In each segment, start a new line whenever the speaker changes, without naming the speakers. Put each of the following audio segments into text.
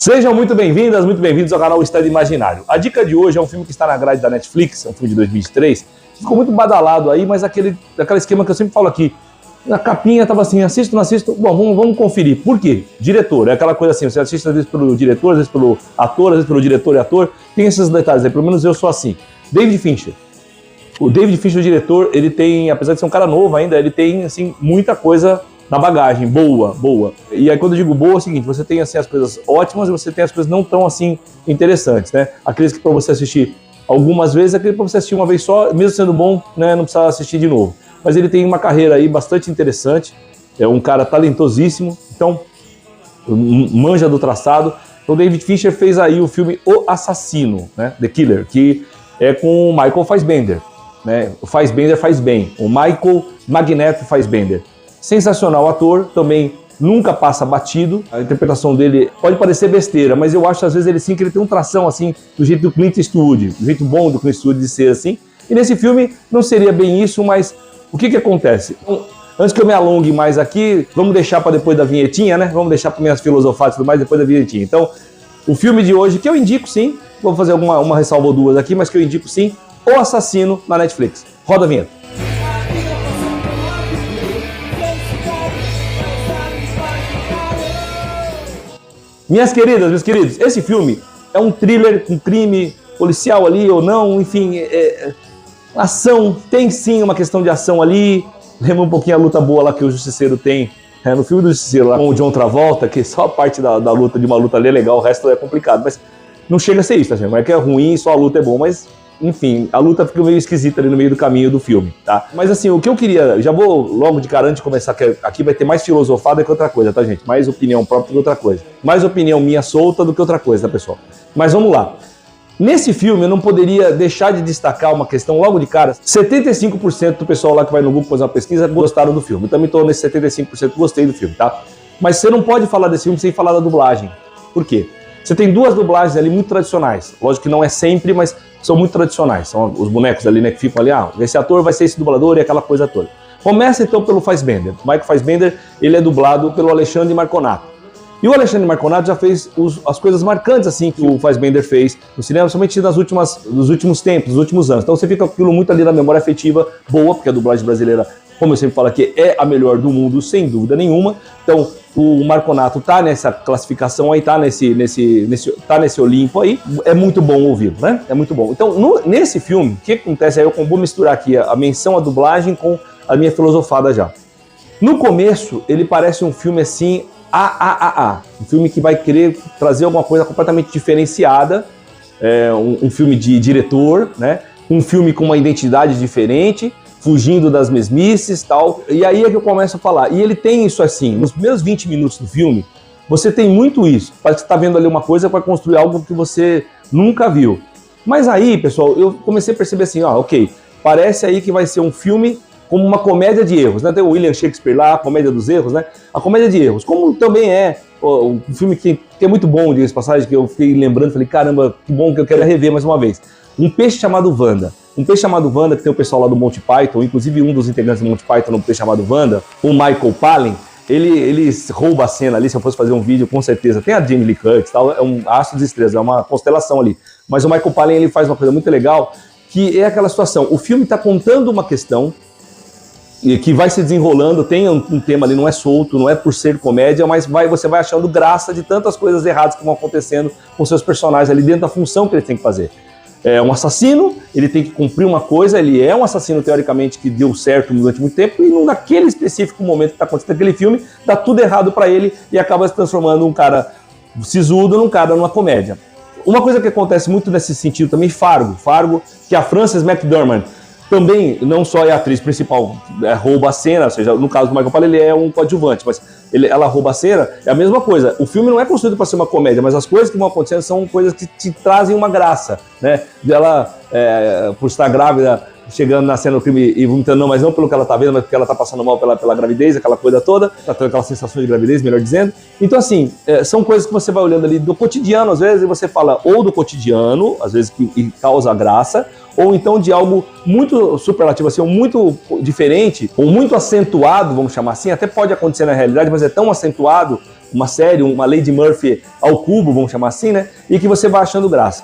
Sejam muito bem-vindas, muito bem-vindos ao canal Estado Imaginário. A dica de hoje é um filme que está na grade da Netflix, é um filme de 2023, ficou muito badalado aí, mas aquele esquema que eu sempre falo aqui, na capinha tava assim, assisto, não assisto, bom, vamos conferir. Por quê? Diretor, é aquela coisa assim, você assiste às vezes pelo diretor, às vezes pelo ator, às vezes pelo diretor e ator, tem esses detalhes aí, pelo menos eu sou assim. David Fincher. O David Fincher, o diretor, ele tem, apesar de ser um cara novo ainda, ele tem, assim, muita coisa na bagagem, boa. E aí quando eu digo boa é o seguinte, você tem assim as coisas ótimas e você tem as coisas não tão assim interessantes, né? Aqueles que para você assistir algumas vezes, aquele para você assistir uma vez só, mesmo sendo bom, né, não precisa assistir de novo. Mas ele tem uma carreira aí bastante interessante, é um cara talentosíssimo, então manja do traçado. Então David Fincher fez aí o filme O Assassino, né, The Killer, que é com o Michael Fassbender, né? O Fassbender faz bem, o Michael Magneto Fassbender. Sensacional ator, também nunca passa batido, a interpretação dele pode parecer besteira, mas eu acho às vezes ele sim que ele tem um tração assim, do jeito do Clint Eastwood, do jeito bom do Clint Eastwood de ser assim, e nesse filme não seria bem isso, mas o que acontece? Então, antes que eu me alongue mais aqui, vamos deixar para depois da vinhetinha, né? Vamos deixar para minhas filosofadas e tudo mais depois da vinhetinha. Então, o filme de hoje, que eu indico sim, vou fazer uma ressalva ou duas aqui, mas que eu indico sim, O Assassino na Netflix. Roda a vinheta. Minhas queridas, meus queridos, esse filme é um thriller com crime policial ali ou não, enfim, ação, tem sim uma questão de ação ali, lembra um pouquinho a luta boa lá que o Justiceiro tem, no filme do Justiceiro lá com o John Travolta, que só a parte da luta, de uma luta ali é legal, o resto é complicado, mas não chega a ser isso, tá, gente? Não é que é ruim, só a luta é bom, mas enfim, a luta fica meio esquisita ali no meio do caminho do filme, tá? Mas assim, o que eu queria, já vou logo de cara antes de começar, que aqui vai ter mais filosofada que outra coisa, tá, gente? Mais opinião própria que outra coisa. Mais opinião minha solta do que outra coisa, tá, pessoal? Mas vamos lá. Nesse filme, eu não poderia deixar de destacar uma questão logo de cara. 75% do pessoal lá que vai no Google fazer uma pesquisa gostaram do filme. Eu também tô nesse 75% que gostei do filme, tá? Mas você não pode falar desse filme sem falar da dublagem. Por quê? Você tem duas dublagens ali muito tradicionais. Lógico que não é sempre, mas são muito tradicionais. São os bonecos ali, né, que ficam ali, esse ator vai ser esse dublador e aquela coisa toda. Começa então pelo Fassbender. Michael Fassbender, ele é dublado pelo Alexandre Marconato. E o Alexandre Marconato já fez as coisas marcantes assim que o Fassbender fez no cinema, somente nos últimos tempos, nos últimos anos. Então você fica com aquilo muito ali na memória afetiva boa, porque a dublagem brasileira, como eu sempre falo aqui, é a melhor do mundo, sem dúvida nenhuma. Então o Marconato tá nessa classificação aí, tá nesse Olimpo aí, é muito bom ouvi-lo, né? É muito bom. Então, nesse filme, o que acontece aí, eu vou misturar aqui a menção à dublagem com a minha filosofada já. No começo, ele parece um filme assim, um filme que vai querer trazer alguma coisa completamente diferenciada, um filme de diretor, né? Um filme com uma identidade diferente, fugindo das mesmices e tal, e aí é que eu começo a falar. E ele tem isso assim, nos primeiros 20 minutos do filme, você tem muito isso. Parece que você está vendo ali uma coisa para construir algo que você nunca viu. Mas aí, pessoal, eu comecei a perceber assim, ok, parece aí que vai ser um filme como uma comédia de erros, né? Tem o William Shakespeare lá, a comédia dos erros, né? A comédia de erros, como também é um filme que é muito bom, diga-se passagem, que eu fiquei lembrando, falei, caramba, que bom que eu quero rever mais uma vez. Um Peixe Chamado Wanda. Um Peixe Chamado Wanda, que tem o pessoal lá do Monty Python, inclusive um dos integrantes do Monty Python no Peixe Chamado Wanda, o Michael Palin, ele rouba a cena ali, se eu fosse fazer um vídeo, com certeza. Tem a Jamie Lee Curtis, tal, é um astro de estrelas, é uma constelação ali. Mas o Michael Palin, ele faz uma coisa muito legal, que é aquela situação, o filme está contando uma questão, que vai se desenrolando, tem um tema ali, não é solto, não é por ser comédia, mas você vai achando graça de tantas coisas erradas que vão acontecendo com seus personagens ali dentro da função que ele tem que fazer. É um assassino, ele tem que cumprir uma coisa, ele é um assassino teoricamente que deu certo durante muito tempo, e naquele específico momento que está acontecendo aquele filme, dá tudo errado para ele e acaba se transformando um cara sisudo num cara numa comédia. Uma coisa que acontece muito nesse sentido também, Fargo, que a Frances McDormand também não só é a atriz principal, rouba a cena, ou seja, no caso do Michael Palin ele é um coadjuvante, mas ela rouba a cena, é a mesma coisa. O filme não é construído para ser uma comédia, mas as coisas que vão acontecendo são coisas que te trazem uma graça, né? Dela, por estar grávida, chegando na cena do crime e vomitando, mas não pelo que ela tá vendo, mas porque ela tá passando mal pela gravidez, aquela coisa toda, tá tendo aquela sensação de gravidez, melhor dizendo. Então, assim, são coisas que você vai olhando ali do cotidiano, às vezes, e você fala ou do cotidiano, às vezes que causa graça, ou então de algo muito superlativo, assim, ou muito diferente, ou muito acentuado, vamos chamar assim, até pode acontecer na realidade, mas é tão acentuado uma série, uma Lady Murphy ao cubo, vamos chamar assim, né? E que você vai achando graça.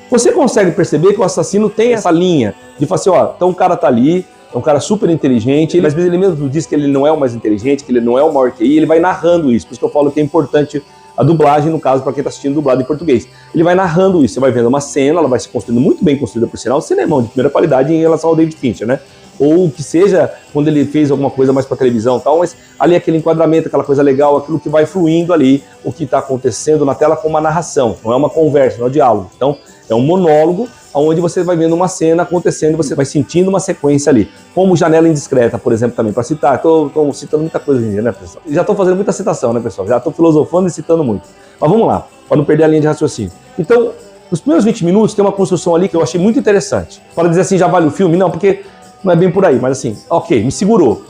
Você consegue perceber que o assassino tem essa linha de falar assim, ó, então o cara tá ali, é um cara super inteligente, mas ele mesmo diz que ele não é o mais inteligente, que ele não é o maior QI, ele vai narrando isso, por isso que eu falo que é importante a dublagem, no caso, para quem está assistindo dublado em português. Ele vai narrando isso, você vai vendo uma cena, ela vai se construindo muito bem construída, por sinal, cinemão de primeira qualidade em relação ao David Fincher, né? Ou que seja, quando ele fez alguma coisa mais para televisão e tal, mas ali aquele enquadramento, aquela coisa legal, aquilo que vai fluindo ali, o que está acontecendo na tela com uma narração, não é uma conversa, não é um diálogo. Então, é um monólogo, onde você vai vendo uma cena acontecendo, você vai sentindo uma sequência ali. Como Janela Indiscreta, por exemplo, também, para citar. Estou citando muita coisa hoje em dia, né, pessoal? Já estou fazendo muita citação, né, pessoal? Já estou filosofando e citando muito. Mas vamos lá, para não perder a linha de raciocínio. Então, nos primeiros 20 minutos tem uma construção ali que eu achei muito interessante. Para dizer assim, já vale o filme? Não, porque não é bem por aí, mas assim, ok, me segurou.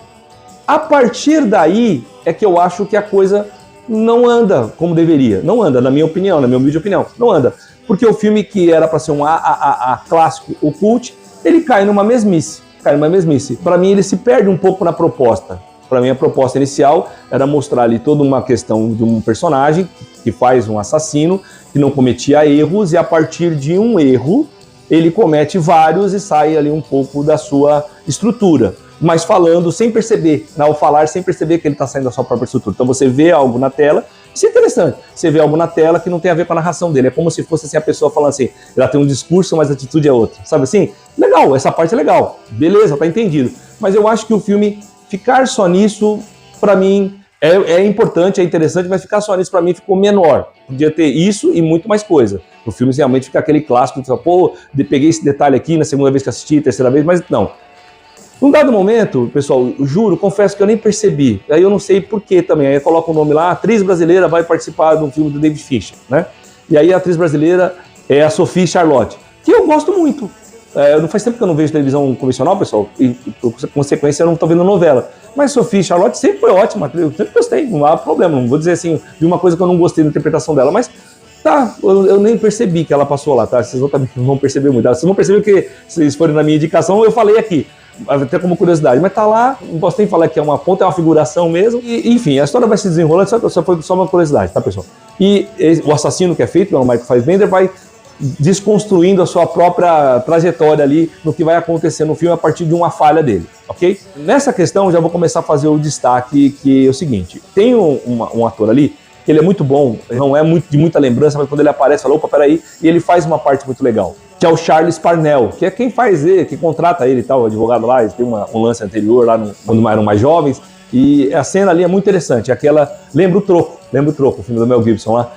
A partir daí é que eu acho que a coisa não anda como deveria. Não anda, na minha opinião, na minha humilde opinião. Não anda. Porque o filme que era para ser um A clássico, o cult, ele cai numa mesmice. Para mim, ele se perde um pouco na proposta. Para mim, a proposta inicial era mostrar ali toda uma questão de um personagem que faz um assassino, que não cometia erros, e a partir de um erro, ele comete vários e sai ali um pouco da sua estrutura. Mas falando sem perceber, ao falar sem perceber que ele está saindo da sua própria estrutura. Então você vê algo na tela, isso é interessante, você vê algo na tela que não tem a ver com a narração dele, é como se fosse assim, a pessoa falando assim, ela tem um discurso, mas a atitude é outra, sabe assim? Legal, essa parte é legal, beleza, tá entendido. Mas eu acho que o filme, ficar só nisso, para mim, é importante, é interessante, mas ficar só nisso para mim ficou menor. Podia ter isso e muito mais coisa. O filme realmente fica aquele clássico, de, pô, peguei esse detalhe aqui na segunda vez que assisti, terceira vez, mas não. Num dado momento, pessoal, juro, confesso que eu nem percebi. Aí eu não sei porquê também. Aí coloca o nome lá, atriz brasileira vai participar de um filme do David Fincher, né? E aí a atriz brasileira é a Sophie Charlotte, que eu gosto muito. Não faz tempo que eu não vejo televisão convencional, pessoal, e por consequência eu não estou vendo novela. Mas Sophie Charlotte sempre foi ótima, eu sempre gostei, não há problema. Não vou dizer assim, de uma coisa que eu não gostei da interpretação dela, mas tá, eu nem percebi que ela passou lá, tá? Vocês também não vão perceber muito. Vocês vão perceber que, se vocês forem na minha indicação, eu falei aqui. Até como curiosidade, mas tá lá, não posso nem falar que é uma ponta, é uma figuração mesmo, e enfim, a história vai se desenrolando, só foi só uma curiosidade, tá, pessoal? E o assassino que é feito, o Michael Fassbender, vai desconstruindo a sua própria trajetória ali no que vai acontecer no filme a partir de uma falha dele, ok? Nessa questão, já vou começar a fazer o destaque, que é o seguinte, tem um ator ali, que ele é muito bom, não é de muita lembrança, mas quando ele aparece, fala, opa, peraí, e ele faz uma parte muito legal, que é o Charles Parnell, que é quem faz ele, que contrata ele e tal, o advogado lá, eles têm um lance anterior lá, quando eram mais jovens, e a cena ali é muito interessante, aquela, lembra o Troco, o filme do Mel Gibson lá,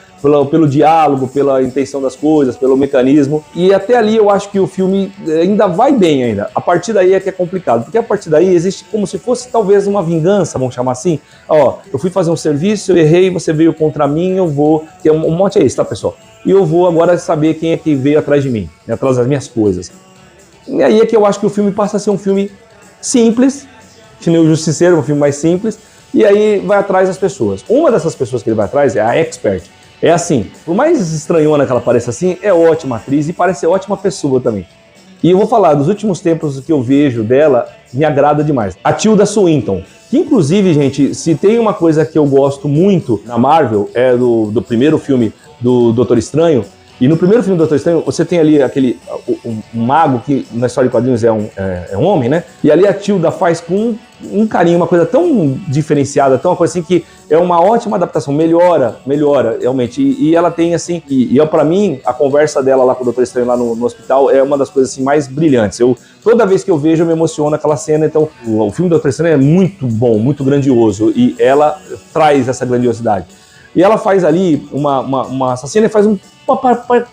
pelo diálogo, pela intenção das coisas, pelo mecanismo, e até ali eu acho que o filme ainda vai bem ainda, a partir daí é que é complicado, porque a partir daí existe como se fosse talvez uma vingança, vamos chamar assim, ó, eu fui fazer um serviço, eu errei, você veio contra mim, eu vou, que é um monte é esse, tá, pessoal? E eu vou agora saber quem é que veio atrás de mim, atrás das minhas coisas. E aí é que eu acho que o filme passa a ser um filme simples, que nem o Justiceiro, um filme mais simples, e aí vai atrás das pessoas. Uma dessas pessoas que ele vai atrás é a Expert. É assim, por mais estranhona que ela pareça assim, é ótima atriz e parece ser ótima pessoa também. E eu vou falar, dos últimos tempos que eu vejo dela, me agrada demais. A Tilda Swinton, que inclusive, gente, se tem uma coisa que eu gosto muito na Marvel, é do primeiro filme do Doutor Estranho, e no primeiro filme do Doutor Estranho, você tem ali um mago que na história de quadrinhos é um homem, né? E ali a Tilda faz com um carinho, uma coisa tão diferenciada, tão uma coisa assim que é uma ótima adaptação, melhora realmente. E ela tem assim, pra mim, a conversa dela lá com o Doutor Estranho lá no hospital é uma das coisas assim mais brilhantes. Toda vez que eu vejo, eu me emociono aquela cena. Então, o filme do Doutor Estranho é muito bom, muito grandioso, e ela traz essa grandiosidade. E ela faz ali uma assassina e faz uma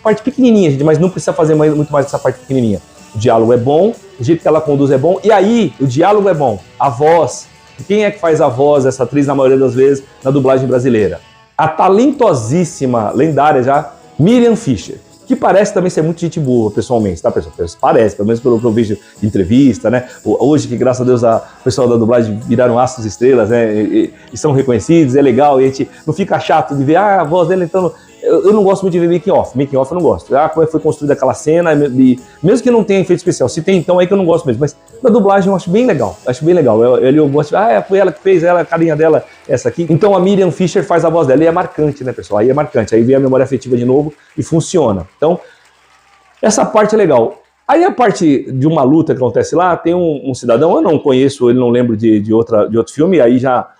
parte pequenininha, gente, mas não precisa fazer muito mais dessa parte pequenininha. O diálogo é bom, o jeito que ela conduz é bom, e aí o diálogo é bom, a voz. Quem é que faz a voz dessa atriz na maioria das vezes na dublagem brasileira? A talentosíssima, lendária já, Miriam Fischer, que parece também ser muito gente boa pessoalmente, tá, pessoal? Parece, pelo menos pelo que eu vejo de entrevista, né? Hoje que, graças a Deus, o pessoal da dublagem viraram astros estrelas, né? E são reconhecidos, é legal, e a gente não fica chato de ver, a voz dele então... eu não gosto muito de ver making-off. Making-off eu não gosto. Como é que foi construída aquela cena, mesmo que não tenha efeito especial. Se tem, então, aí que eu não gosto mesmo. Mas na dublagem eu acho bem legal. Acho bem legal. Eu gosto, foi ela que fez, a carinha dela, essa aqui. Então a Miriam Fisher faz a voz dela. E é marcante, né, pessoal? Aí é marcante. Aí vem a memória afetiva de novo e funciona. Então, essa parte é legal. Aí a parte de uma luta que acontece lá, tem um cidadão, eu não conheço, ele não lembro de outro filme, aí já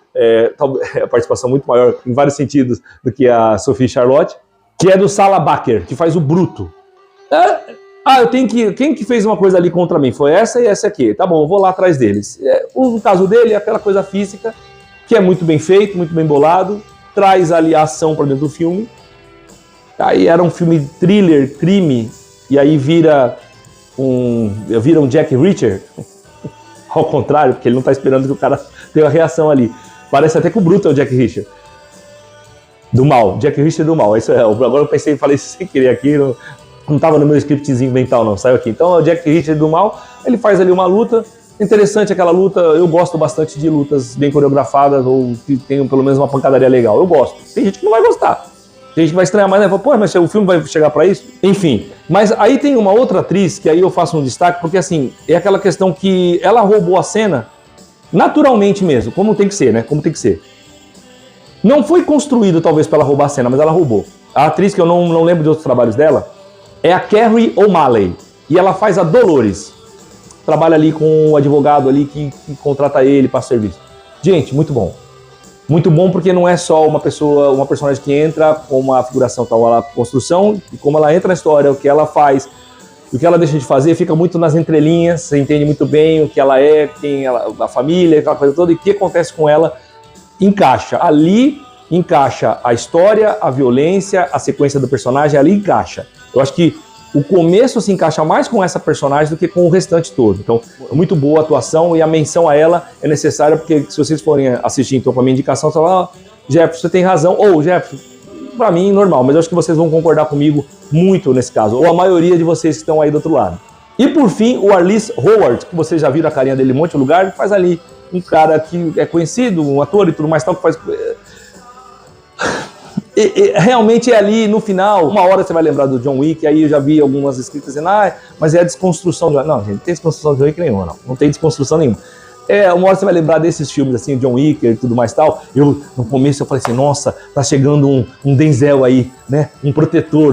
a participação muito maior em vários sentidos do que a Sophie Charlotte, que é do Salah Baker, que faz o Bruto. Quem que fez uma coisa ali contra mim? Foi essa e essa aqui. Tá bom, eu vou lá atrás deles. O caso dele é aquela coisa física, que é muito bem feito, muito bem bolado, traz ali a ação para dentro do filme. Aí era um filme thriller, crime, e aí vira um Jack Reacher, ao contrário, porque ele não tá esperando que o cara tenha uma reação ali. Parece até que o Bruto é o Jack Reacher. Do mal, Jack Reacher do mal. Isso é, agora eu pensei, falei isso sem querer aqui, não tava no meu scriptzinho mental não, saiu aqui. Então é o Jack Reacher do mal, ele faz ali uma luta, interessante aquela luta, eu gosto bastante de lutas bem coreografadas, ou que tenham pelo menos uma pancadaria legal, eu gosto. Tem gente que não vai gostar. Tem gente que vai estranhar mais, né? Fala, pô, mas o filme vai chegar pra isso? Enfim, mas aí tem uma outra atriz, que aí eu faço um destaque, porque assim, é aquela questão que ela roubou a cena naturalmente mesmo, como tem que ser, né? Como tem que ser. Não foi construído talvez pra ela roubar a cena, mas ela roubou. A atriz, que eu não lembro de outros trabalhos dela, é a Carrie O'Malley, e ela faz a Dolores. Trabalha ali com o advogado ali que contrata ele para serviço. Gente, muito bom. Muito bom porque não é só uma personagem que entra com uma figuração tal, a construção, e como ela entra na história, o que ela faz, o que ela deixa de fazer, fica muito nas entrelinhas, você entende muito bem o que ela é, a família, aquela coisa toda, e o que acontece com ela, encaixa. Ali encaixa a história, a violência, a sequência do personagem, ali encaixa. Eu acho que o começo se encaixa mais com essa personagem do que com o restante todo. Então, é muito boa a atuação e a menção a ela é necessária, porque se vocês forem assistir então com a minha indicação, você fala, Jefferson, você tem razão, ou Jefferson, pra mim, normal, mas eu acho que vocês vão concordar comigo muito nesse caso, ou a maioria de vocês que estão aí do outro lado. E por fim, o Arliss Howard, que vocês já viram a carinha dele em um monte de lugar, faz ali um cara que é conhecido, um ator e tudo mais tal, que faz... realmente é ali no final, uma hora você vai lembrar do John Wick, aí eu já vi algumas escritas dizendo, mas é a desconstrução do... Não, gente, não tem desconstrução do John Wick nenhuma, não tem desconstrução nenhuma. Uma hora você vai lembrar desses filmes, assim, John Wick e tudo mais tal. No começo eu falei assim, nossa, tá chegando um Denzel aí, né, um protetor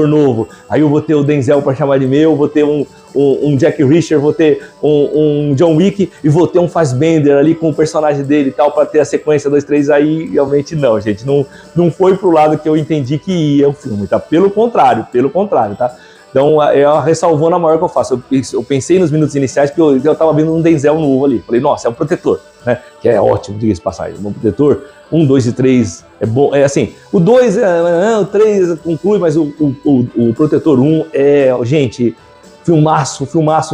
novo. Aí eu vou ter o Denzel pra chamar de meu, vou ter um Jack Reacher, vou ter um John Wick e vou ter um Fassbender ali com o personagem dele e tal, pra ter a sequência 2, 3, aí realmente não, gente, não foi pro lado que eu entendi que ia o filme, tá? Pelo contrário, tá? Então, é uma ressalvona maior que eu faço. Eu pensei nos minutos iniciais que eu tava vendo um Denzel novo ali. Falei, nossa, é um protetor, né? Que é ótimo, diga-se passagem. Um protetor, 1, 2 e 3 é bom. É assim, o 2, o 3 conclui, mas o protetor 1 gente, filmaço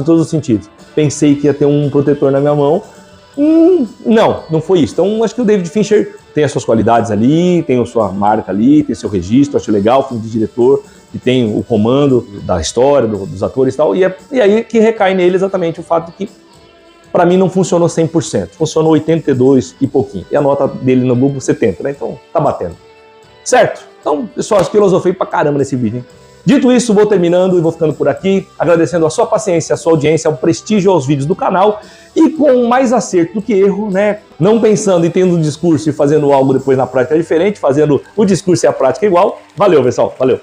em todos os sentidos. Pensei que ia ter um protetor na minha mão. Não foi isso. Então, acho que o David Fincher tem as suas qualidades ali, tem a sua marca ali, tem seu registro, acho legal, filme de diretor, que tem o comando da história, dos atores e tal, e aí que recai nele exatamente o fato que, pra mim, não funcionou 100%, funcionou 82 e pouquinho, e a nota dele no Google 70, né, então tá batendo. Certo? Então, pessoal, acho que filosofei pra caramba nesse vídeo, hein? Dito isso, vou terminando e vou ficando por aqui, agradecendo a sua paciência, a sua audiência, o prestígio aos vídeos do canal, e com mais acerto do que erro, né? Não pensando e tendo um discurso e fazendo algo depois na prática diferente, fazendo o discurso e a prática igual. Valeu, pessoal. Valeu.